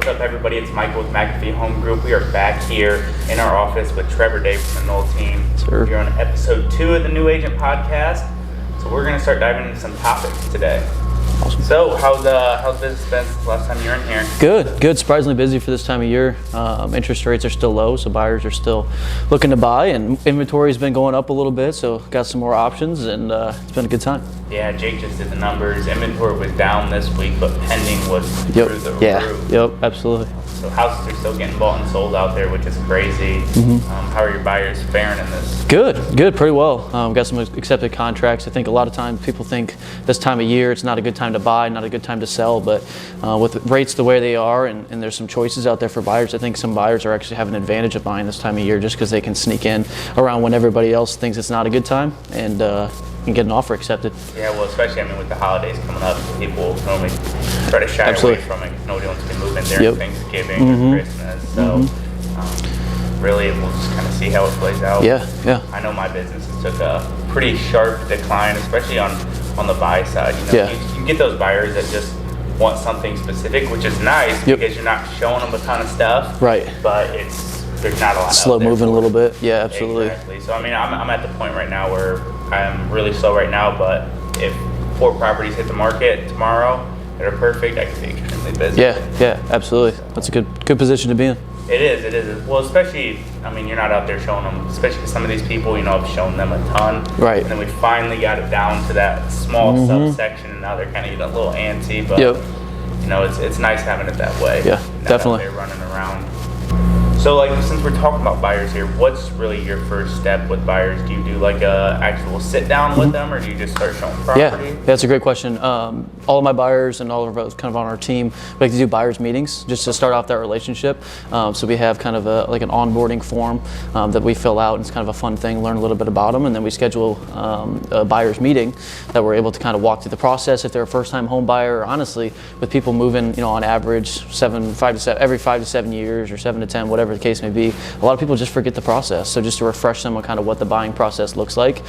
What's up, everybody? It's Michael with McAfee Home Group. We are back here in our office with Trevor Day from the Knoll team. Sir. We're on episode 2 of the New Agent Podcast. So we're going to start diving into some topics today. Awesome. So how's business been since the last time you were in here? Good. Surprisingly busy for this time of year. Interest rates are still low, so buyers are still looking to buy, and inventory's been going up a little bit, so got some more options, and it's been a good time. Yeah, Jake just did the numbers. Inventory was down this week, but pending was through the roof. Yep, absolutely. So houses are still getting bought and sold out there, which is crazy. How are your buyers faring in this? Good, pretty well. Got some accepted contracts. I think a lot of times people think this time of year it's not a good time to buy, not a good time to sell, but with rates the way they are and there's some choices out there for buyers, I think some buyers are actually having an advantage of buying this time of year just because they can sneak in around when everybody else thinks it's not a good time and get an offer accepted. Yeah, well, especially, with the holidays coming up, people normally try to shy away from it because nobody wants to move in there Thanksgiving or Christmas. So really, we'll just kind of see how it plays out. Yeah. I know my business took a pretty sharp decline, especially on the buy side. You get those buyers that just want something specific, which is nice because you're not showing them a ton of stuff. Right. But there's not a lot. Slow moving a little bit. Yeah, absolutely. Exactly. So I'm at the point right now where I'm really slow right now, but if 4 properties hit the market tomorrow that are perfect, I can be extremely busy. Yeah, absolutely. That's a good position to be in. It is. Well, especially, you're not out there showing them, especially because some of these people, I've shown them a ton. Right. And then we finally got it down to that small subsection, and now they're kind of getting a little antsy, but, it's nice having it that way. Yeah, definitely. They're running around. So, since we're talking about buyers here, what's really your first step with buyers? Do you do a actual sit down with them, or do you just start showing property? Yeah, that's a great question. All of my buyers and all of us kind of on our team, we like to do buyers meetings just to start off that relationship. So we have kind of an onboarding form that we fill out, and it's kind of a fun thing, learn a little bit about them, and then we schedule a buyers meeting that we're able to kind of walk through the process if they're a first-time home buyer, or honestly, with people moving, on average, every 5 to 7 years, or 7 to 10, whatever the case may be. A lot of people just forget the process, so just to refresh them on kind of what the buying process looks like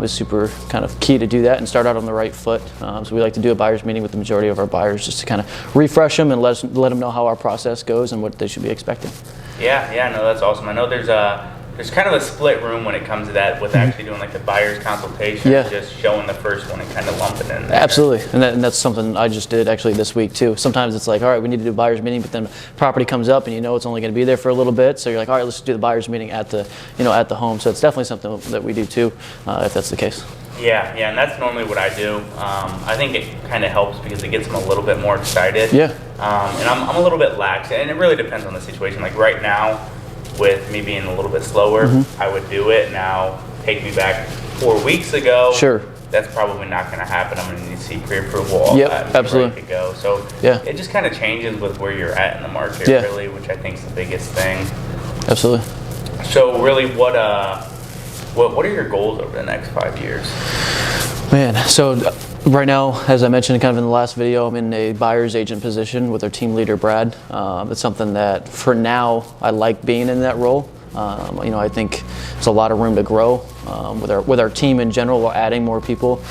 is super kind of key to do that and start out on the right foot. So we like to do a buyers meeting with the majority of our buyers just to kind of refresh them and let them know how our process goes and what they should be expecting. Yeah, no, that's awesome. I know there's kind of a split room when it comes to that with actually doing the buyer's consultation, just showing the first one and kind of lumping in there. Absolutely, and that's something I just did actually this week too. Sometimes it's all right, we need to do a buyer's meeting, but then property comes up and it's only going to be there for a little bit, so you're all right, let's do the buyer's meeting at the at the home. So it's definitely something that we do too, if that's the case. Yeah, and that's normally what I do. I think it kind of helps because it gets them a little bit more excited. Yeah. And I'm a little bit lax, and it really depends on the situation. Right now, with me being a little bit slower, I would do it. Now, take me back 4 weeks ago. Sure. That's probably not going to happen. I'm going to need to see pre-approval, all that, absolutely. Ready to go. So it just kind of changes with where you're at in the market, really, which I think is the biggest thing. Absolutely. So really, what are your goals over the next 5 years? Man, so right now, as I mentioned kind of in the last video, I'm in a buyer's agent position with our team leader, Brad. It's something that for now, I like being in that role. I think there's a lot of room to grow with our team in general. We're adding more people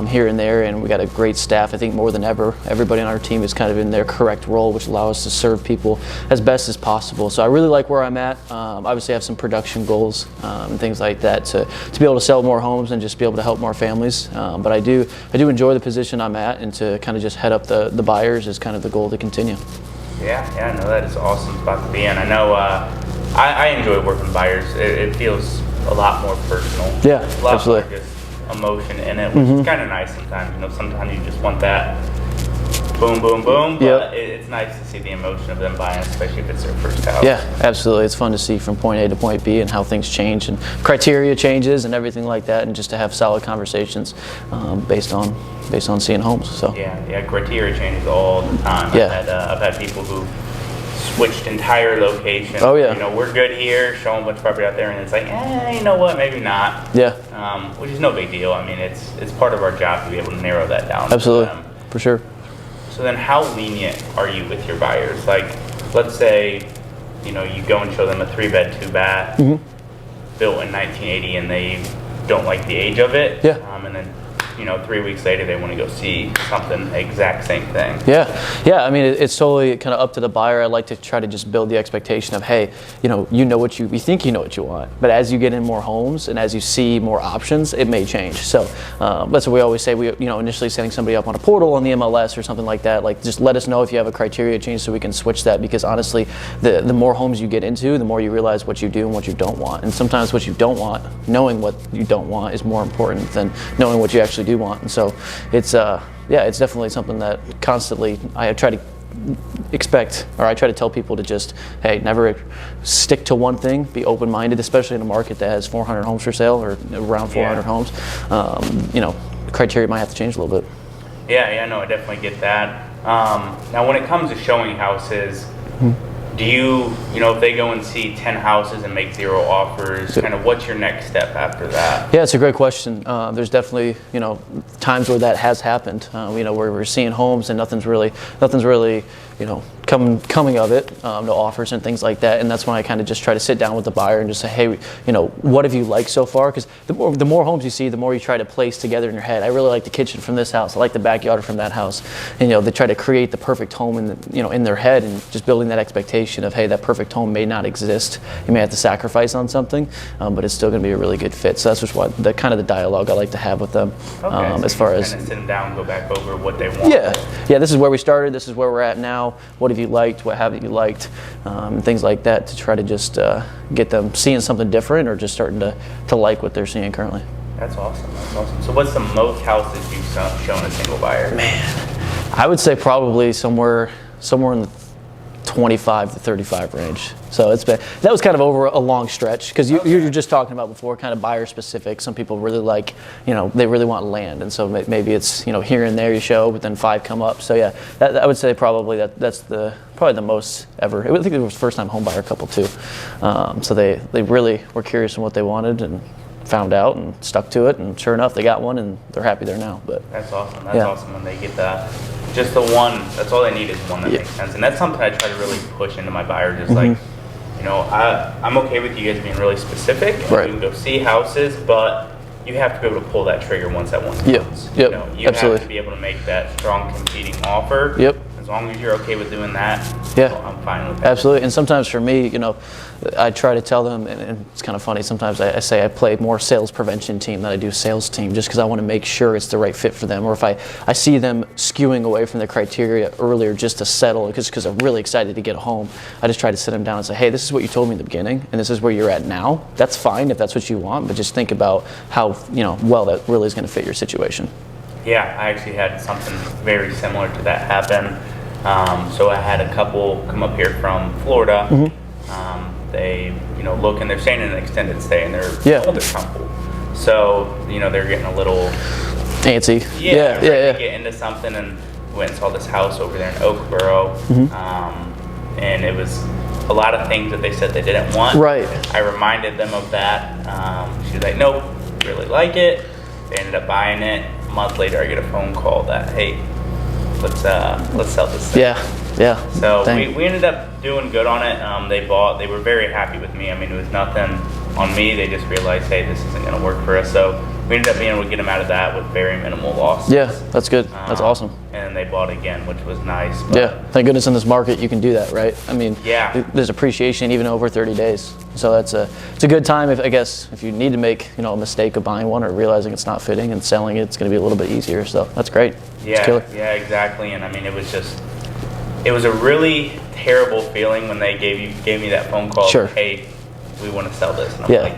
here and there, and we got a great staff. I think more than ever, everybody on our team is kind of in their correct role, which allows us to serve people as best as possible. So I really like where I'm at. Obviously, I have some production goals and things like that to be able to sell more homes and just be able to help more families. But I do enjoy the position I'm at, and to kind of just head up the buyers is kind of the goal to continue. Yeah, no, that is awesome spot to be in. I know I enjoy working with buyers. It feels a lot more personal. Yeah, a lot absolutely. more just emotion in it, which is kind of nice sometimes. Sometimes you just want that boom, boom, boom. But it's nice to see the emotion of them buying, especially if it's their first house. Yeah, absolutely. It's fun to see from point A to point B and how things change and criteria changes and everything like that, and just to have solid conversations based on seeing homes. So yeah, criteria changes all the time. I've had people who switched entire locations. Oh yeah. We're good here, show them what's property out there, and it's you know what, maybe not. Yeah. Which is no big deal. It's part of our job to be able to narrow that down. Absolutely, for sure. So then how lenient are you with your buyers? Let's say, you go and show them a 3-bed, 2-bath, built in 1980, and they don't like the age of it. Yeah. And then 3 weeks later they want to go see something, exact same thing. Yeah. I mean, it's totally kind of up to the buyer. I like to try to just build the expectation of, hey, what you think you know what you want, but as you get in more homes and as you see more options, it may change. So that's what we always say. We, initially setting somebody up on a portal on the MLS or something like that, like just let us know if you have a criteria change so we can switch that, because honestly, the more homes you get into, the more you realize what you do and what you don't want. And sometimes what you don't want, knowing what you don't want is more important than knowing what you actually do want. And so it's it's definitely something that constantly I try to I try to tell people to just, hey, never stick to one thing, be open-minded, especially in a market that has 400 homes for sale or around 400 homes. Criteria might have to change a little bit. Yeah, no, I definitely get that. Now when it comes to showing houses, do you, if they go and see 10 houses and make 0 offers, kind of what's your next step after that? Yeah, it's a great question. There's definitely, times where that has happened. Where we're seeing homes and nothing's really, coming of it, no offers and things like that. And that's when I kind of just try to sit down with the buyer and just say, hey, what have you liked so far? Because the more homes you see, the more you try to place together in your head. I really like the kitchen from this house. I like the backyard from that house. And, they try to create the perfect home in their head, and just building that expectation of, hey, that perfect home may not exist. You may have to sacrifice on something, but it's still going to be a really good fit. So that's just what the dialogue I like to have with them. Okay, as far as kind of sit them down, go back over what they want. Yeah. This is where we started. This is where we're at now. What have you liked? What haven't you liked? Things like that, to try to just get them seeing something different or just starting to like what they're seeing currently. That's awesome. So what's the most houses you've shown a single buyer? Man, I would say probably somewhere in the 25 to 35 range. So that was kind of over a long stretch, because you were just talking about before, kind of buyer specific. Some people really like, they really want land, and so maybe it's here and there you show, but then 5 come up. So yeah, I would say probably that's probably the most ever. I think it was first time home buyer couple too. So they really were curious on what they wanted and found out and stuck to it, and sure enough they got one and they're happy there now. But that's awesome. That's awesome when they get that. Just the one, that's all they need is one that makes sense. And that's something I try to really push into my buyer, just like, I'm okay with you guys being really specific. Right. We can go see houses, but you have to be able to pull that trigger once that one comes. You Absolutely. Have to be able to make that strong competing offer. As long as you're okay with doing that, I'm fine with that. Absolutely. And sometimes for me, I try to tell them, and it's kind of funny, sometimes I say I play more sales prevention team than I do sales team, just because I want to make sure it's the right fit for them. Or if I see them skewing away from the criteria earlier just to settle, because I'm really excited to get a home, I just try to sit them down and say, hey, this is what you told me in the beginning, and this is where you're at now. That's fine if that's what you want, but just think about how well that really is going to fit your situation. Yeah, I actually had something very similar to that happen. So I had a couple come up here from Florida. They, look, and they're staying in an extended stay, and they're comfortable. So, they're getting a little antsy. Get into something, and we went and saw this house over there in Oakboro. And it was a lot of things that they said they didn't want. Right. I reminded them of that. She was like, nope, really like it. They ended up buying it. A month later, I get a phone call that, hey, let's sell this thing. Yeah. So we ended up doing good on it. They were very happy with me. I mean, it was nothing on me. They just realized, hey, this isn't going to work for us. So we ended up being able to get them out of that with very minimal losses. Yeah, that's good. That's awesome. And they bought again, which was nice. But thank goodness in this market you can do that, right? I mean, there's appreciation even over 30 days. So it's a good time if you need to make a mistake of buying one or realizing it's not fitting and selling it, it's going to be a little bit easier. So that's great. Yeah, exactly. And I mean, it was a really terrible feeling when they gave me that phone call. Sure. Hey, we want to sell this. And I'm like,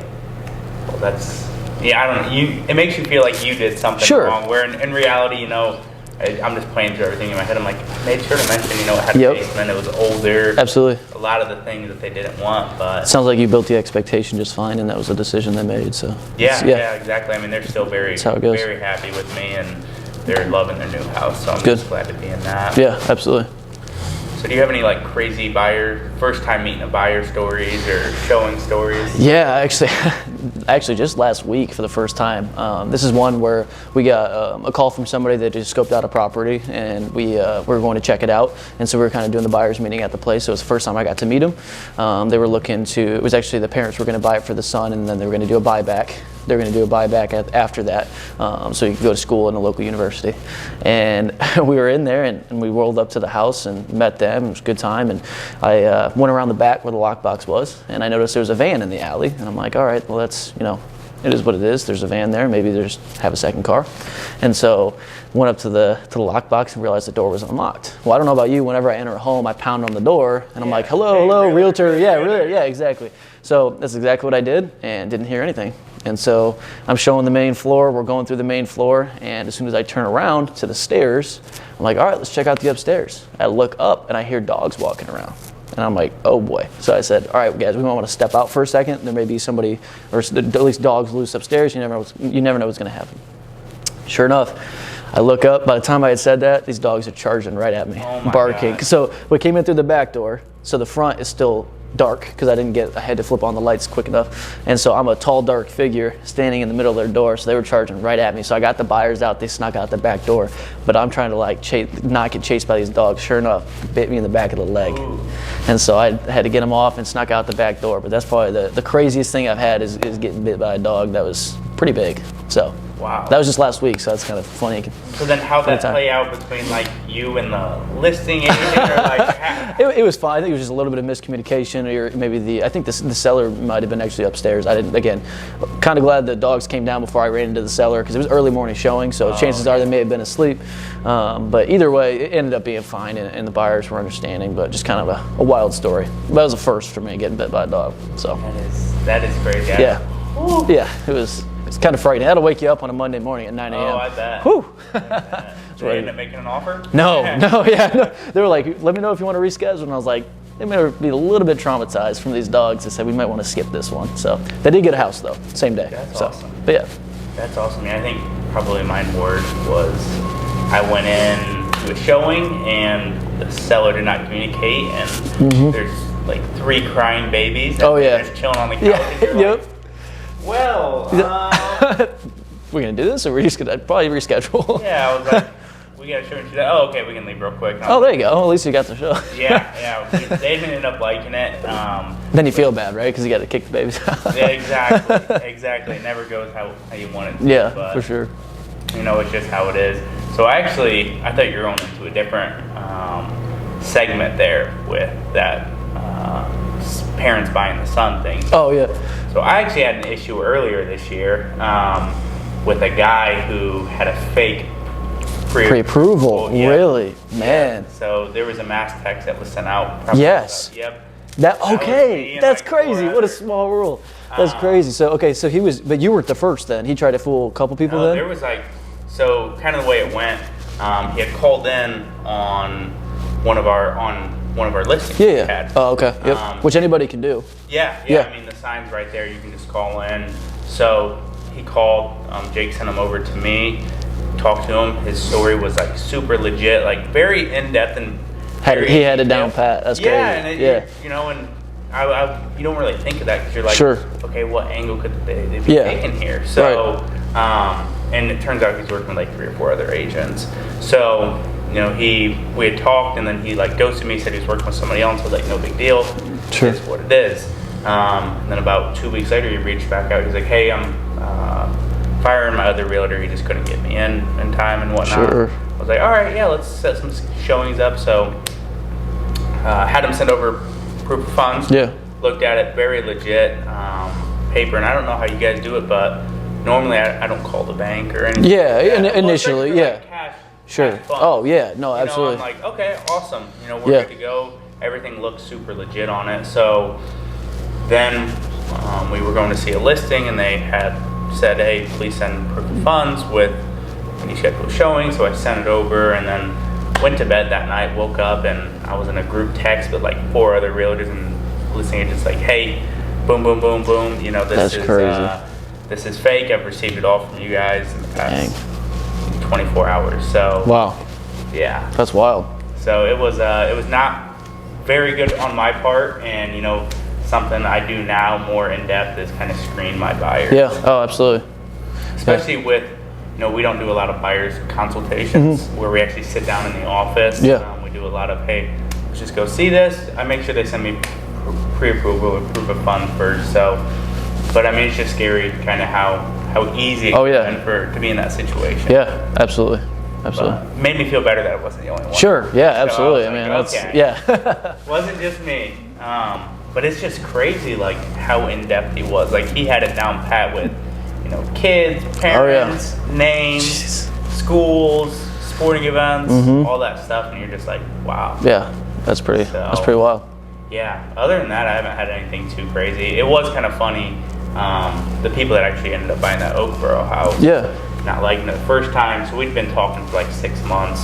well, that's, I don't know. It makes you feel like you did something wrong. Where in reality, I'm just playing through everything in my head. I'm like, I made sure to mention, it had a basement, it was older. Absolutely. A lot of the things that they didn't want, but. Sounds like you built the expectation just fine, and that was a decision they made. So. Yeah, exactly. I mean, they're still very happy with me, and they're loving their new house. So I'm just glad to be in that. Yeah, absolutely. So do you have any crazy buyer first time meeting a buyer stories or showing stories? Yeah, actually, just last week for the first time. This is one where we got a call from somebody that just scoped out a property, and we were going to check it out. And so we were kind of doing the buyers meeting at the place. So it was the first time I got to meet them. They were looking to. It was actually the parents were going to buy it for the son, and then they were going to do a buyback. They're going to do a buyback after that, so you could go to school in a local university. And we were in there, and we rolled up to the house and met them. It was a good time, and I went around the back where the lockbox was, and I noticed there was a van in the alley, and I'm like, all right, well, that's, it is what it is. There's a van there. Maybe they just have a second car. And so went up to the lockbox and realized the door was unlocked. Well, I don't know about you. Whenever I enter a home, I pound on the door, and I'm like, hello, realtor. Yeah, really, yeah, exactly. So that's exactly what I did, and didn't hear anything. And so I'm showing the main floor. We're going through the main floor, and as soon as I turn around to the stairs, I'm like, all right, let's check out the upstairs. I look up, and I hear dogs walking around. And I'm like, oh boy. So I said, all right, guys, we might want to step out for a second. There may be somebody, or at least dogs loose upstairs. You never know what's going to happen. Sure enough, I look up. By the time I had said that, these dogs are charging right at me, barking. God. So we came in through the back door. So the front is still dark because I had to flip on the lights quick enough. And so I'm a tall, dark figure standing in the middle of their door. So they were charging right at me. So I got the buyers out. They snuck out the back door. But I'm trying to not get chased by these dogs. Sure enough, bit me in the back of the leg. Ooh. And so I had to get them off and snuck out the back door. But that's probably the craziest thing I've had is getting bit by a dog that was pretty big. So wow. That was just last week, so that's kind of funny. So then how'd that play out between like you and the listing agent? Or like it was fine. I think it was just a little bit of miscommunication, or maybe I think the seller might have been actually upstairs. Kind of glad the dogs came down before I ran into the seller because it was early morning showing, so chances are they may have been asleep. But either way, it ended up being fine, and the buyers were understanding, but just kind of a wild story. That was a first for me, getting bit by a dog. So that is crazy. Yeah. Yeah, it's kind of frightening. That'll wake you up on a Monday morning at 9 a.m. Oh, I bet. Whew. Did they end up making an offer? No. They were like, let me know if you want to reschedule. And I was like, they may be a little bit traumatized from these dogs. They said we might want to skip this one. So they did get a house though, same day. That's awesome. But yeah. That's awesome. I think probably my word was I went in to a showing and the seller did not communicate, and there's like 3 crying babies. Just chilling on the couch. Yeah. And you're like, well, we're gonna do this, or we're just gonna probably reschedule. Yeah, I was like, we gotta show you that. Oh, okay, we can leave real quick. Oh, there you go. At least you got the show. Yeah. They ended up liking it. Then you feel bad, right? Because you got to kick the babies out. Yeah, exactly. It never goes how you want it to. Yeah, but, for sure. It's just how it is. So I thought you were going into a different segment there with that parents buying the son thing. Oh yeah. So I actually had an issue earlier this year with a guy who had a fake pre-approval. Yeah. Really, man. Yeah. So there was a mass text that was sent out. Yes. Yep. That's crazy. What a small world. That's crazy. So he was, but you weren't the first then. He tried to fool a couple people then? There was kind of the way it went, he had called in on one of our listings. Yeah. Oh, okay. Yep. Which anybody can do. Yeah. I mean, the sign's right there. You can just call in. So he called. Jake sent him over to me. Talked to him. His story was like super legit, like very in depth and he had it down pat. That's crazy. And you don't really think of that because you're like, sure. Okay, what angle could they be taking here? So, and it turns out he's working with like 3 or 4 other agents. So, we had talked, and then he like ghosted me, said he was working with somebody else. I was like, no big deal. Sure. It's what it is. And then about 2 weeks later, he reached back out. He's like, hey, I'm firing my other realtor. He just couldn't get me in time and whatnot. Sure. I was like, all right, yeah, let's set some showings up. So had him send over proof of funds. Yeah. Looked at it, very legit paper. And I don't know how you guys do it, but normally I don't call the bank or anything. Yeah, initially, yeah. Like cash, sure. cash funds. Oh, yeah, no, absolutely. I'm like, okay, awesome. We're good to go. Everything looks super legit on it. So then we were going to see a listing, and they had said, hey, please send proof of funds with any scheduled showing. So I sent it over, and then went to bed that night, woke up, and I was in a group text with like 4 other realtors and listing agents like, hey, boom, boom, boom, boom. That's crazy. This is fake. I've received it all from you guys in the past 24 hours. So wow. Yeah. That's wild. So it was not very good on my part, and something I do now more in depth is kind of screen my buyers. Yeah. Oh, absolutely. Especially with, we don't do a lot of buyers consultations where we actually sit down in the office. Yeah. We do a lot of, hey, let's just go see this. I make sure they send me pre-approval or proof of fund first. So, but I mean, it's just scary kind of how easy it can be to be in that situation. Yeah, absolutely. Absolutely. But made me feel better that it wasn't the only one. Sure. Yeah, absolutely. So I was like, Yeah. Wasn't just me. But it's just crazy, like how in depth he was. Like he had it down pat with, kids, parents, names, schools, sporting events, all that stuff, and you're just like, wow. Yeah, that's pretty wild. Yeah. Other than that, I haven't had anything too crazy. It was kind of funny. The people that actually ended up buying that Oakboro house. Yeah. Not liking it the first time, so we'd been talking for like 6 months.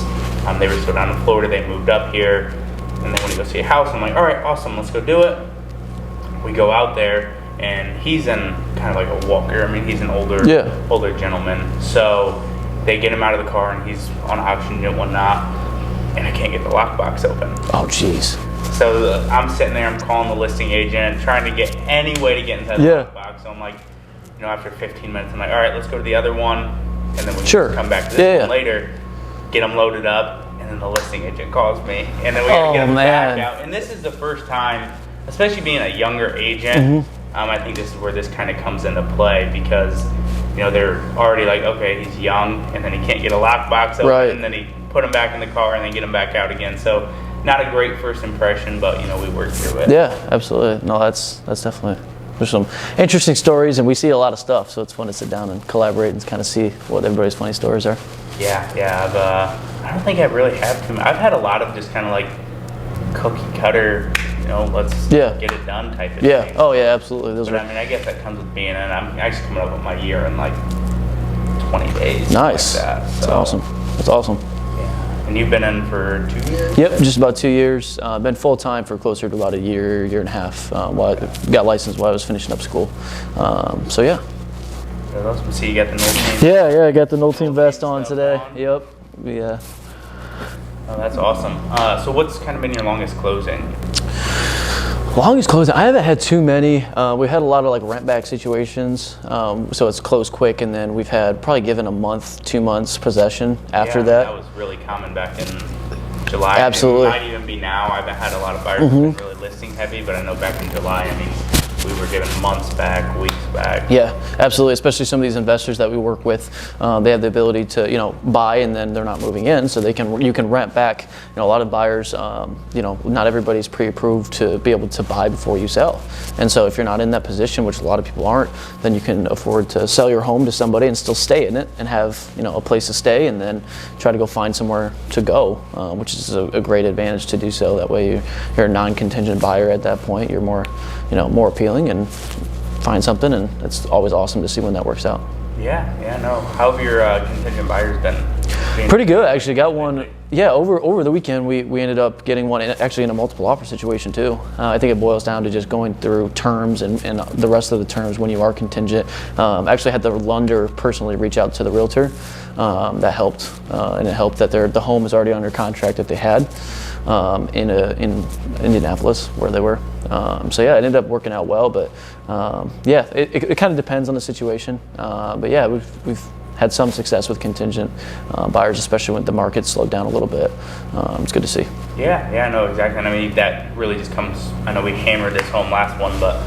They were still down in Florida. They moved up here, and they want to go see a house. I'm like, all right, awesome, let's go do it. We go out there, and he's in kind of like a walker. I mean, he's an older gentleman. So they get him out of the car, and he's on oxygen and whatnot, and I can't get the lockbox open. Oh, jeez. So I'm sitting there, I'm calling the listing agent, trying to get any way to get inside the lockbox. So I'm like, after 15 minutes, I'm like, all right, let's go to the other one, and then we can come back to this one later, get them loaded up, and then the listing agent calls me, and then we got to get them back out. And this is the first time, especially being a younger agent, I think this is where this kind of comes into play, because they're already like, okay, he's young, and then he can't get a lockbox open, and then he put him back in the car and then get him back out again. So not a great first impression, but we worked through it. Yeah, absolutely. No, that's definitely. There's some interesting stories, and we see a lot of stuff, so it's fun to sit down and collaborate and kind of see what everybody's funny stories are. Yeah. I don't think I really have too many. I've had a lot of just kind of like cookie cutter, let's get it done type of thing. Yeah. Oh, yeah, absolutely. But I mean, I guess that comes with being in. I'm actually coming up with my year in like 20 days. Nice. Like that. That's awesome. That's awesome. And you've been in for 2 years? Yep, just about 2 years. Been full time for closer to about a year and a half. While I got licensed while I was finishing up school. So yeah. That's awesome. So you got the Null Team? Yeah, I got the Null Team vest on today. Yep. Yeah. Oh, that's awesome. So what's kind of been your longest closing? Longest closing, I haven't had too many. We had a lot of like rent back situations, so it's closed quick, and then we've had probably given a month, 2 months possession after that. That was really common back in July. Absolutely. It might even be now. I haven't had a lot of buyers who've been really listing heavy, but I know back in July, we were given months back, weeks back. Yeah, absolutely. Especially some of these investors that we work with, they have the ability to buy and then they're not moving in, so you can rent back. A lot of buyers, not everybody's pre-approved to be able to buy before you sell, and so if you're not in that position, which a lot of people aren't, then you can afford to sell your home to somebody and still stay in it and have a place to stay, and then try to go find somewhere to go, which is a great advantage to do so. That way you're a non-contingent buyer at that point. You're more appealing and find something, and it's always awesome to see when that works out. Yeah, no. How have your contingent buyers been? Pretty good, actually. Got one. Yeah, over the weekend we ended up getting one actually in a multiple offer situation too. I think it boils down to just going through terms and the rest of the terms when you are contingent. Actually had the lender personally reach out to the realtor. That helped, and it helped that the home is already under contract that they had in Indianapolis where they were. So yeah, it ended up working out well, but it kind of depends on the situation. But yeah, we've had some success with contingent buyers, especially when the market slowed down a little bit. It's good to see. Yeah, no, exactly. And I mean, that really just comes, I know we hammered this home last one, but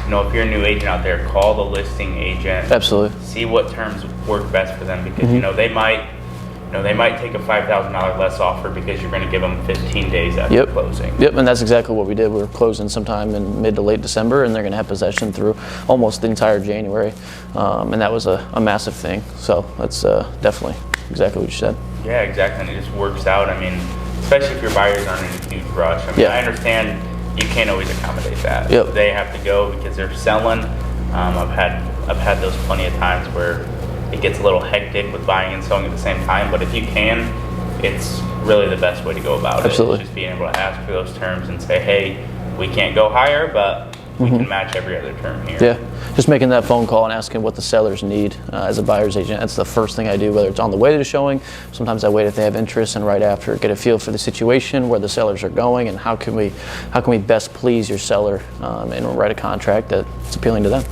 if you're a new agent out there, call the listing agent. Absolutely. See what terms work best for them, because they might take a $5,000 less offer because you're going to give them 15 days after closing. Yep, and that's exactly what we did. We were closing sometime in mid to late December, and they're going to have possession through almost the entire January, and that was a massive thing. So that's definitely exactly what you said. Yeah, exactly, and it just works out. I mean, especially if your buyers aren't in a huge rush. I mean, I understand you can't always accommodate that. Yep. They have to go because they're selling. I've had those plenty of times where it gets a little hectic with buying and selling at the same time, but if you can, it's really the best way to go about Absolutely. it. Just being able to ask for those terms and say, hey, we can't go higher, but we can match every other term here. Yeah, just making that phone call and asking what the sellers need as a buyer's agent. That's the first thing I do, whether it's on the way to the showing. Sometimes I wait if they have interest, and right after, get a feel for the situation, where the sellers are going, and how can we best please your seller and write a contract that's appealing to them.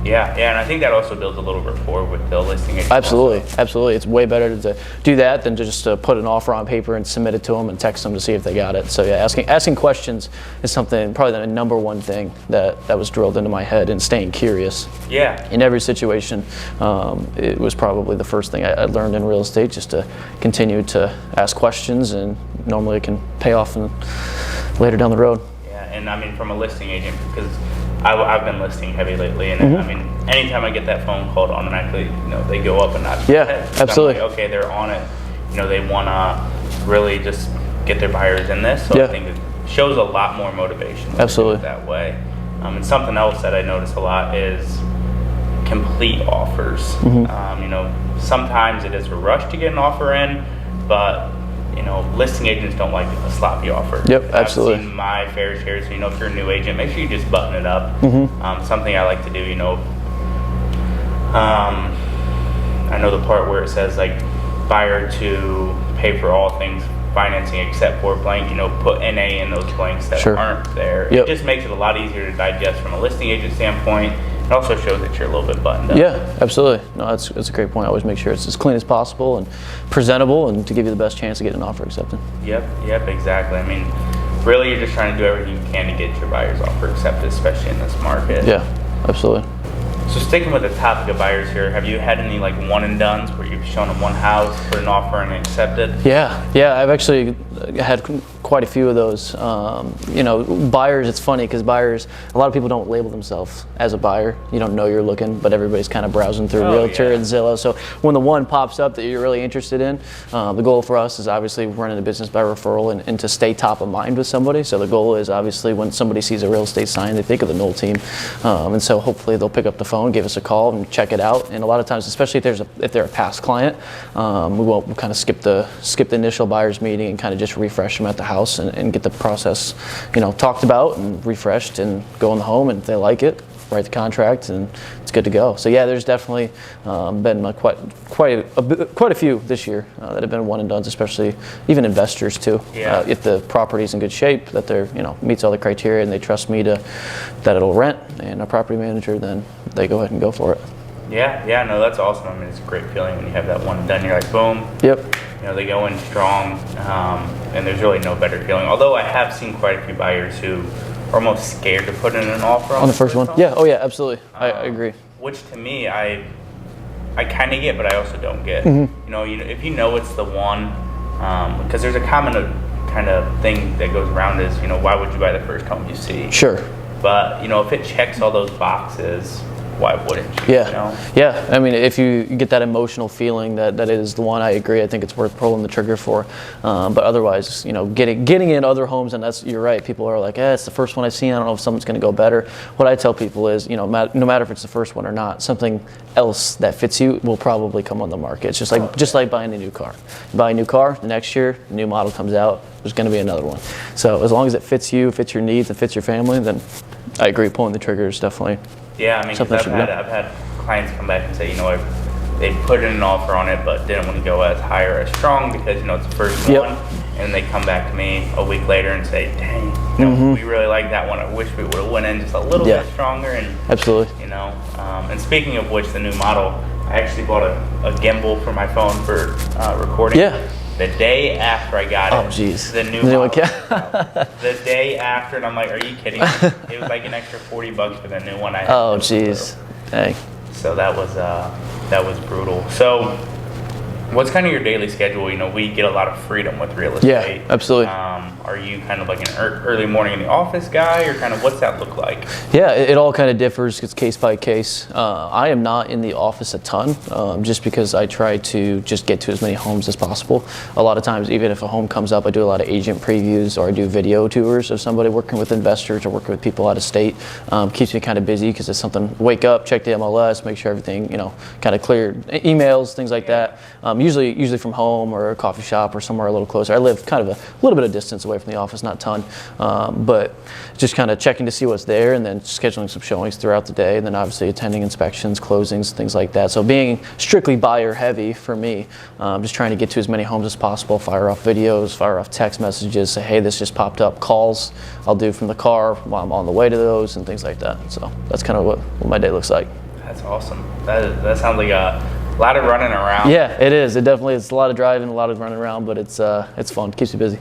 Yeah, and I think that also builds a little rapport with the listing agent. Absolutely. It's way better to do that than to just put an offer on paper and submit it to them and text them to see if they got it. So yeah, asking questions is something, probably the number one thing that was drilled into my head, and staying curious. Yeah. In every situation, it was probably the first thing I learned in real estate, just to continue to ask questions, and normally it can pay off later down the road. Yeah, and I mean, from a listing agent, because I've been listing heavy lately, and I mean, anytime I get that phone call, automatically, they go up a notch. Yeah, absolutely. Like, okay, they're on it. They want to really just get their buyers in this. So I think it shows a lot more motivation. Absolutely. That way. And something else that I notice a lot is complete offers. Sometimes it is a rush to get an offer in, but listing agents don't like a sloppy offer. Yep, absolutely. I've seen my fair share. So, if you're a new agent, make sure you just button it up. Something I like to do, I know the part where it says, like, buyer to pay for all things financing except for blank, put NA in those blanks that aren't there. Yep. It just makes it a lot easier to digest from a listing agent standpoint. It also shows that you're a little bit buttoned up. Yeah, absolutely. No, that's a great point. I always make sure it's as clean as possible and presentable, and to give you the best chance to get an offer accepted. Yep, exactly. I mean, really, you're just trying to do everything you can to get your buyer's offer accepted, especially in this market. Yeah, absolutely. So sticking with the topic of buyers here, have you had any like one and dones where you've shown them one house, put an offer, and accepted? Yeah, I've actually had quite a few of those. Buyers, it's funny because buyers, a lot of people don't label themselves as a buyer. You don't know you're looking, but everybody's kind of browsing through Realtor and Zillow. So when the one pops up that you're really interested in, the goal for us is obviously running a business by referral and to stay top of mind with somebody. So the goal is obviously when somebody sees a real estate sign, they think of the Knoll team. And so hopefully they'll pick up the phone, give us a call, and check it out. And a lot of times, especially if they're a past client, we'll kind of skip the initial buyer's meeting and kind of just refresh them at the house and get the process, talked about and refreshed, and go in the home, and if they like it, write the contract, and it's good to go. So yeah, there's definitely been quite a few this year that have been one and dones, especially even investors too. Yeah. If the property's in good shape, that they're meets all the criteria, and they trust me that it'll rent, and a property manager, then they go ahead and go for it. Yeah, no, that's awesome. I mean, it's a great feeling when you have that one and done. You're like, boom. Yep. They go in strong, and there's really no better feeling. Although I have seen quite a few buyers who are almost scared to put in an offer on the first one. Yeah. Oh yeah, absolutely. I agree. Which to me, I kind of get, but I also don't get. If you know it's the one, because there's a common kind of thing that goes around is, why would you buy the first home you see? Sure. But if it checks all those boxes, why wouldn't you? Yeah. I mean, if you get that emotional feeling that it is the one, I agree. I think it's worth pulling the trigger for. But otherwise, getting in other homes, and you're right. People are like, it's the first one I've seen. I don't know if something's going to go better. What I tell people is, no matter if it's the first one or not, something else that fits you will probably come on the market. It's just like buying a new car. You buy a new car, the next year, the new model comes out. There's going to be another one. So as long as it fits you, fits your needs, and fits your family, then I agree. Pulling the trigger is definitely. Yeah, I mean, I've had clients come back and say, they put in an offer on it, but didn't want to go as high or as strong because, it's the first one. And they come back to me a week later and say, dang, we really like that one. I wish we would have went in just a little bit stronger. And absolutely. And speaking of which, the new model, I actually bought a gimbal for my phone for recording. Yeah. The day after I got it, geez. the new model. The day after, and I'm like, are you kidding me? It was like an extra $40 for the new one. Geez. Dang. So that was brutal. So what's kind of your daily schedule? We get a lot of freedom with real estate. Yeah, absolutely. Are you kind of like an early morning in the office guy, or kind of what's that look like? Yeah, it all kind of differs. It's case by case. I am not in the office a ton, just because I try to just get to as many homes as possible. A lot of times, even if a home comes up, I do a lot of agent previews, or I do video tours of somebody, working with investors or working with people out of state. Keeps me kind of busy because it's something. Wake up, check the MLS, make sure everything kind of clear, emails, things like that. usually from home or a coffee shop or somewhere a little closer. I live kind of a little bit of distance away from the office, not a ton, but just kind of checking to see what's there and then scheduling some showings throughout the day, and then obviously attending inspections, closings, things like that. So being strictly buyer heavy for me, just trying to get to as many homes as possible, fire off videos, fire off text messages, say, hey, this just popped up, calls I'll do from the car while I'm on the way to those and things like that. So that's kind of what my day looks like. That's awesome. That sounds like a lot of running around. Yeah, it is. It definitely is a lot of driving, a lot of running around, but it's fun. It keeps you busy.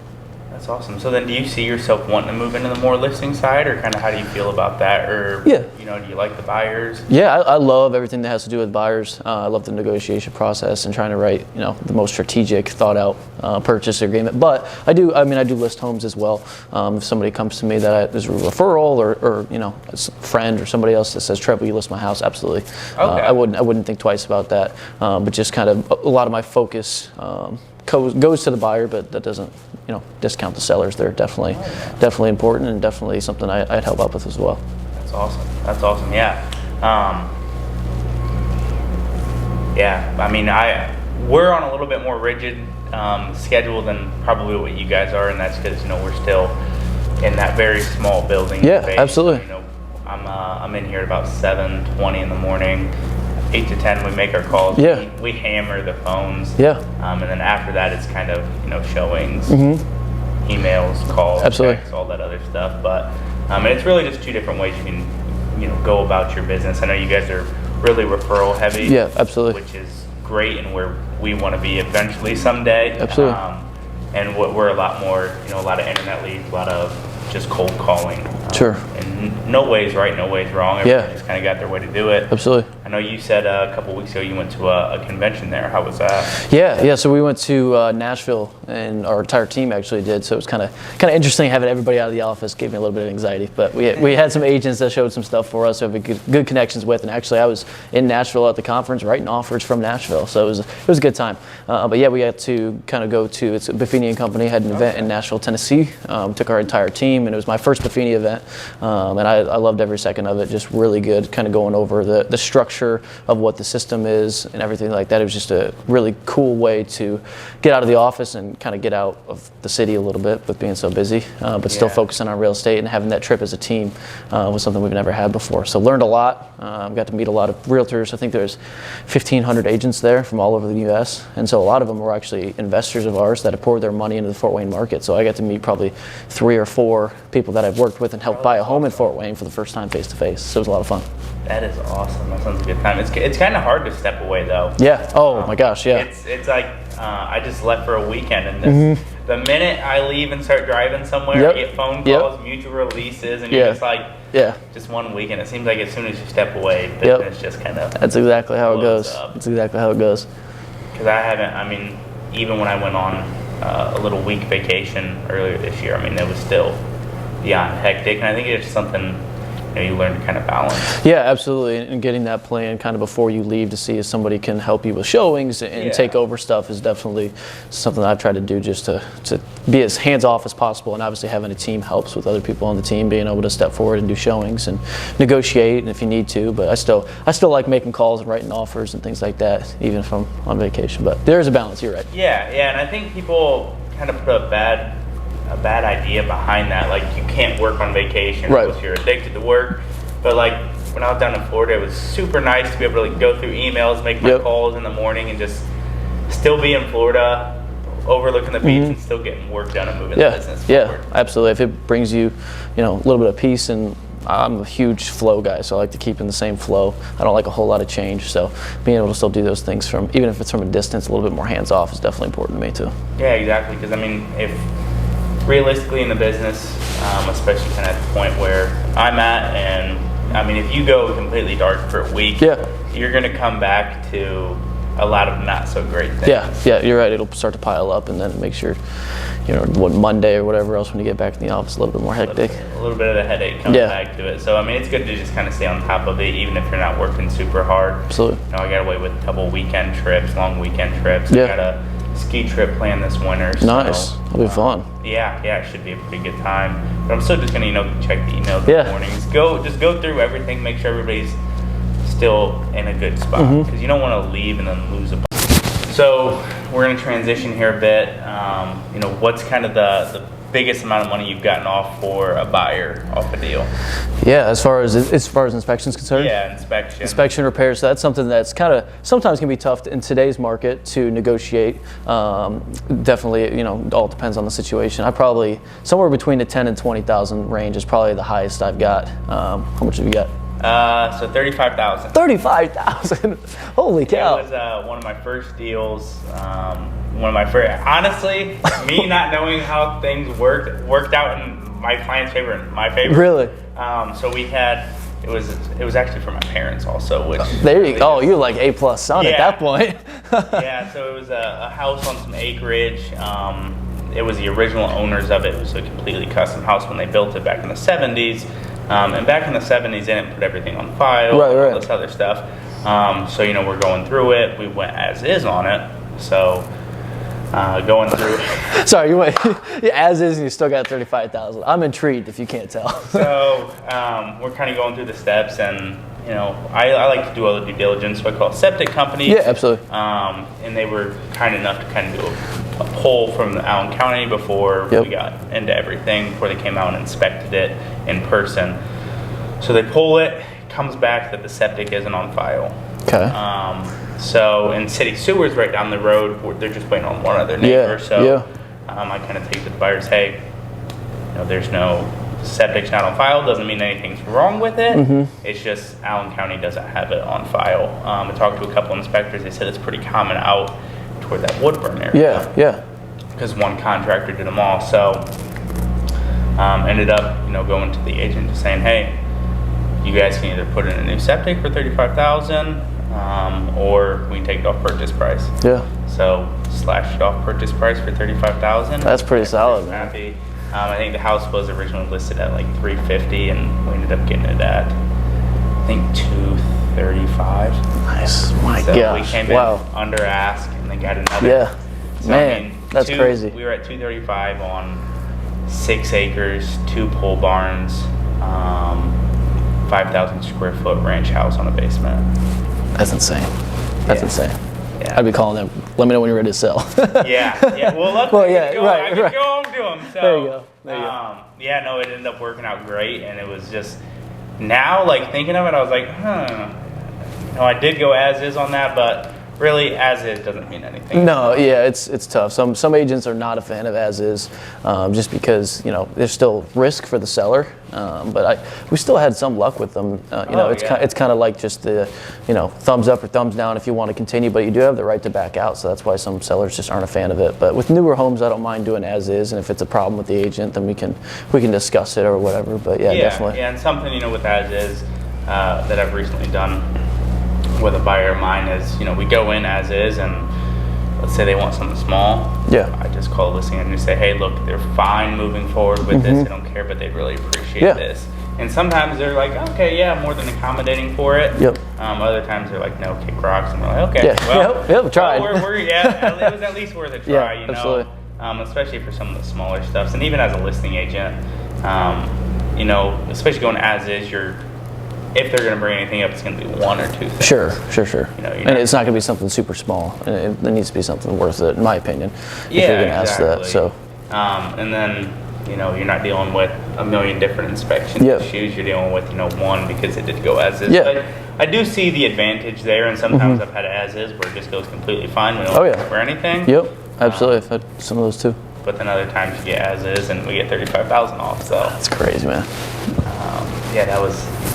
That's awesome. So then do you see yourself wanting to move into the more listing side, or kind of how do you feel about that? Or, yeah, do you like the buyers? Yeah, I love everything that has to do with buyers. I love the negotiation process and trying to write, the most strategic, thought out purchase agreement. But I do list homes as well. If somebody comes to me that is a referral or a friend or somebody else that says, Trevor, will you list my house? Absolutely. Okay. I wouldn't think twice about that. But just kind of a lot of my focus goes to the buyer, but that doesn't discount the sellers. They're definitely important and definitely something I'd help out with as well. That's awesome. Yeah. I mean, we're on a little bit more rigid schedule than probably what you guys are, and that's because we're still in that very small building. Yeah, space. absolutely. I'm in here at about 7:20 in the morning. 8 to 10 we make our calls. Yeah. We hammer the phones. Yeah. And then after that it's kind of showings, emails, calls, absolutely, texts, all that other stuff. But and it's really just two different ways you can go about your business. I know you guys are really referral heavy. Yeah, absolutely. Which is great and where we want to be eventually someday. Absolutely. And we're a lot more, a lot of internet leads, a lot of just cold calling. Sure. And no way's right, no way's wrong. Everybody just kind of got their way to do it. Absolutely. I know you said a couple weeks ago you went to a convention there. How was that? Yeah. So we went to Nashville, and our entire team actually did. So it was kind of interesting having everybody out of the office. Gave me a little bit of anxiety, but we had some agents that showed some stuff for us. So we have good connections with. And actually, I was in Nashville at the conference, writing offers from Nashville. So it was a good time. But yeah, we had to kind of go to Buffini and Company had an event in Nashville, Tennessee. Took our entire team, and it was my first Buffini event, and I loved every second of it. Just really good, kind of going over the structure of what the system is and everything like that. It was just a really cool way to get out of the office and kind of get out of the city a little bit with being so busy, but still focusing on real estate, and having that trip as a team was something we've never had before. So learned a lot. Got to meet a lot of realtors. I think there's 1,500 agents there from all over the U.S., and so a lot of them were actually investors of ours that have poured their money into the Fort Wayne market. So I got to meet probably 3 or 4 people that I've worked with and helped buy a home in Fort Wayne for the first time face to face. So it was a lot of fun. That is awesome. That sounds like a good time. It's kind of hard to step away though. Yeah. Oh my gosh. Yeah. It's like I just left for a weekend, and the minute I leave and start driving somewhere, I get phone calls, mutual releases, and you're just like, just one weekend. It seems like as soon as you step away, business just kind of. That's exactly how it goes. That's exactly how it goes. Because I mean, even when I went on a little week vacation earlier this year, I mean, it was still beyond hectic, and I think it's something you learn to kind of balance. Yeah, absolutely. And getting that plan kind of before you leave to see if somebody can help you with showings and take over stuff is definitely something that I've tried to do, just to be as hands off as possible. And obviously having a team helps with other people on the team, being able to step forward and do showings and negotiate and if you need to. But I still like making calls and writing offers and things like that, even if I'm on vacation. But there is a balance, you're right. Yeah, and I think people kind of put a bad idea behind that. Like, you can't work on vacation because you're addicted to work. But like when I was down in Florida, it was super nice to be able to like go through emails, make my calls in the morning, and just still be in Florida, overlooking the beach, and still getting work done and moving the business forward. Yeah, absolutely. If it brings you, a little bit of peace, and I'm a huge flow guy, so I like to keep in the same flow. I don't like a whole lot of change, so being able to still do those things even if it's from a distance, a little bit more hands off, is definitely important to me too. Yeah, exactly. Because I mean, if realistically in the business, especially kind of at the point where I'm at, and I mean, if you go completely dark for a week, you're going to come back to a lot of not so great things. Yeah, you're right. It'll start to pile up, and then it makes your, Monday or whatever else when you get back in the office a little bit more hectic. A little bit of a headache coming back to it. So I mean, it's good to just kind of stay on top of it, even if you're not working super hard. Absolutely. I got away with a couple weekend trips, long weekend trips. I got a ski trip planned this winter. Nice. It'll be fun. Yeah, it should be a pretty good time. But I'm still just gonna, check the emails in the mornings. Just go through everything, make sure everybody's still in a good spot, because you don't want to leave and then lose a bunch. So we're going to transition here a bit. You know, what's kind of the biggest amount of money you've gotten off for a buyer off a deal? Yeah, as far as inspection is concerned. Yeah, Inspection, repairs. So that's something that's kind of sometimes can be tough in today's market to negotiate. Definitely, you know, it all depends on the situation. I probably somewhere between the 10 and 20,000 range is probably the highest I've got. How much have you got? So 35,000. 35,000. Holy cow! It was one of my first deals. One of my first. Honestly, me not knowing how things worked out in my client's favor and my favor. Really? So we had. It was actually for my parents also, which there you go. You're like A+ son at that point. Yeah. So it was a house on some acreage. It was the original owners of it. It was a completely custom house when they built it back in the 70s. And back in the 70s, they didn't put everything on file, all this other stuff. So, you know, we're going through it. We went as is on it. So, going through. Sorry, you went as is and you still got 35,000. I'm intrigued if you can't tell. So, we're kind of going through the steps, and, you know, I like to do all the due diligence, so I call septic companies. Yeah, absolutely. And they were kind enough to kind of do a poll from the Allen County before we got into everything, before they came out and inspected it in person. So they pull it, comes back that the septic isn't on file. Okay. So in city sewers right down the road, they're just waiting on one other neighbor. I kind of take to the buyers, hey, you know, there's no septic's not on file, doesn't mean anything's wrong with it. It's just Allen County doesn't have it on file. I talked to a couple inspectors. They said it's pretty common out toward that Woodburn area. Yeah. Because one contractor did them all. So ended up, you know, going to the agent and saying, hey, you guys can either put in a new septic for $35,000, or we can take it off purchase price. Yeah. So slashed it off purchase price for $35,000. That's pretty solid, man. Happy. I think the house was originally listed at like $350, and we ended up getting it at, I think, $235. Nice. My so gosh. We came in under ask, and then got another. Yeah. So, man, I mean, that's crazy. We were at $235 on 6 acres, 2 pole barns, 5,000 square foot ranch house on a basement. That's insane. That's insane. Yeah. I'd be calling them. Let me know when you're ready to sell. Yeah. Well, luckily, I could go home to them. So, there you go. Yeah, no, it ended up working out great, and it was just now, like thinking of it, I was like, You know, I did go as is on that, but really, as is doesn't mean anything. No, yeah, it's tough. Some agents are not a fan of as is, just because, you know, there's still risk for the seller. But we still had some luck with them. It's kind of like just the, you know, thumbs up or thumbs down if you want to continue, but you do have the right to back out. So that's why some sellers just aren't a fan of it. But with newer homes, I don't mind doing as is, and if it's a problem with the agent, then we can discuss it or whatever. But definitely. Yeah, and something, you know, with as is that I've recently done with a buyer of mine is, you know, we go in as is, and let's say they want something small. Yeah. I just call a listing and just say, hey, look, they're fine moving forward with this. They don't care, but they'd really appreciate this. And sometimes they're like, okay, yeah, more than accommodating for it. Yep. Other times they're like, no, kick rocks, and we're like, okay, well, tried. Well, it was at least worth a try, you know. Absolutely. Especially for some of the smaller stuffs, and even as a listing agent, you know, especially going as is, if they're going to bring anything up, it's going to be 1 or 2 things. Sure. You know, and it's not going to be something super small. It needs to be something worth it, in my opinion. Yeah, if you're going to ask that. So. And then, you know, you're not dealing with a million different inspection issues. You're dealing with, you know, one because it did go as is. Yeah. But I do see the advantage there, and sometimes I've had as is where it just goes completely fine. We don't for anything. Yep, absolutely. I've had some of those too. But then other times you get as is, and we get $35,000 off. So that's crazy, man.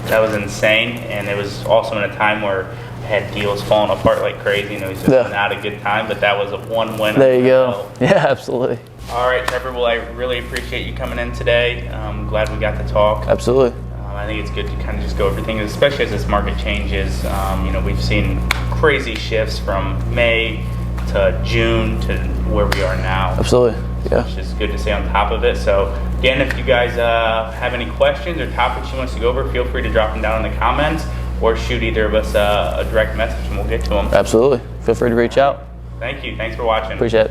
That was insane, and it was also in a time where I had deals falling apart like crazy, and it was just not a good time. But that was a one win. There you go. Yeah, absolutely. All right, Trevor. Well, I really appreciate you coming in today. I'm glad we got to talk. Absolutely. I think it's good to kind of just go over everything, especially as this market changes. You know, we've seen crazy shifts from May to June to where we are now. Absolutely. Yeah. It's just good to stay on top of it. So again, if you guys have any questions or topics you want us to go over, feel free to drop them down in the comments or shoot either of us a direct message and we'll get to them. Absolutely. Feel free to reach out. Thank you. Thanks for watching. Appreciate it.